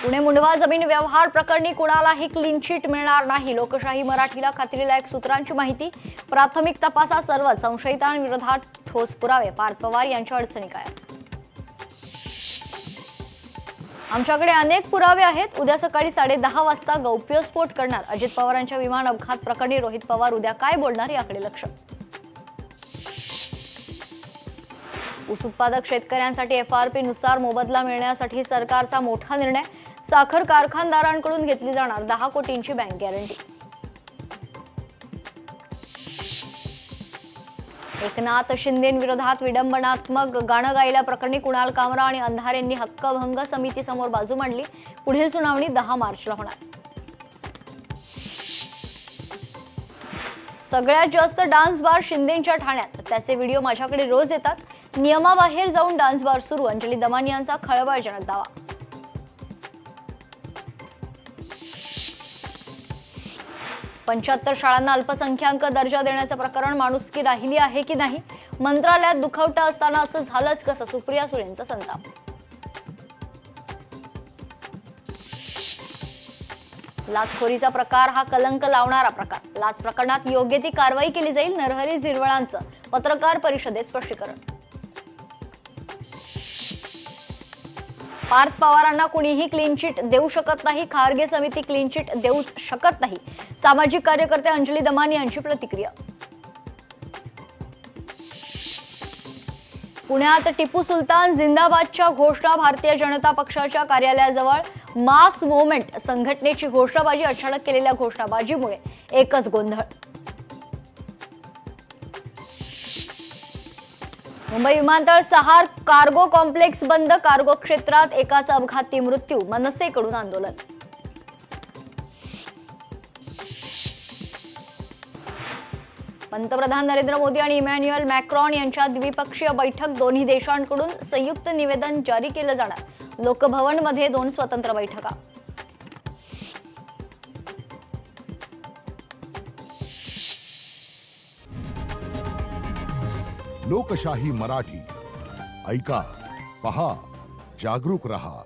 पुणे मुंढवा जमीन व्यवहार प्रकरणी कुणालाही क्लीन चिट मिळणार नाही. लोकशाही मराठीला खात्रीलायक सूत्रांची माहिती. प्राथमिक तपासात सर्व संशयितांविरोधात ठोस पुरावे. पार्थ पवार यांच्या अडचणी काय? आमच्याकडे अनेक पुरावे आहेत. उद्या सकाळी 10:30 वाजता गौप्यस्फोट करणार. अजित पवारांच्या विमान अपघात प्रकरणी रोहित पवार उद्या काय बोलणार याकडे लक्ष. ऊस उत्पादक शेतकऱ्यांसाठी FRP नुसार मोबदला मिळण्यासाठी सरकारचा मोठा निर्णय. साखर कारखानदारांकडून घेतली जाणार 10 कोटींची बँक गॅरंटी. एकनाथ शिंदेंविरोधात विडंबनात्मक गाणं गायल्याप्रकरणी कुणाल कामरा आणि अंधारेंनी हक्कभंग समितीसमोर बाजू मांडली. पुढील सुनावणी 10 मार्चला होणार. सगळ्यात जास्त डान्स बार शिंदेंच्या ठाण्यात. त्याचे व्हिडिओ माझ्याकडे रोज येतात. नियमाबाहेर जाऊन डान्स बार सुरू. अंजली दमानी यांचा खळबळजनक दावा. पंच्याहत्तर शाळांना अल्पसंख्याक दर्जा देण्याचं प्रकरण माणुसकी राहिली आहे की नाही. मंत्रालयात दुखवटा असताना असं झालंच कसं. सुप्रिया सुळेंचा संताप. लाचखोरीचा प्रकार हा कलंक लावणारा प्रकार. लाच प्रकरणात योग्य ती कारवाई केली जाईल. नरहरी झिरवळांचं पत्रकार परिषदेत स्पष्टीकरण. पार्थ पवारांना कुणीही क्लीन चिट देऊ शकत नाही. खारगे समिती क्लीन चिट देऊच शकत नाही. सामाजिक कार्यकर्ते अंजली दमानी यांची प्रतिक्रिया. पुण्यात टिपू सुलतान जिंदाबादच्या घोषणा. भारतीय जनता पक्षाच्या कार्यालयाजवळ मास मूव्हमेंट संघटनेची घोषणाबाजी. अचानक केलेल्या घोषणाबाजीमुळे एकच गोंधळ. मुंबई विमानतळ सहार कार्गो कॉम्प्लेक्स बंद. कार्गो क्षेत्रात एकाचा अपघाती मृत्यू. मनसेकडून आंदोलन. पंतप्रधान नरेंद्र मोदी आणि इमॅन्युअल मॅक्रॉन यांच्यात द्विपक्षीय बैठक. दोन्ही देशांकडून संयुक्त निवेदन जारी केलं जाणार. लोकभवनमध्ये 2 स्वतंत्र बैठका. लोकशाही मराठी ऐका, पहा, जागरूक रहा.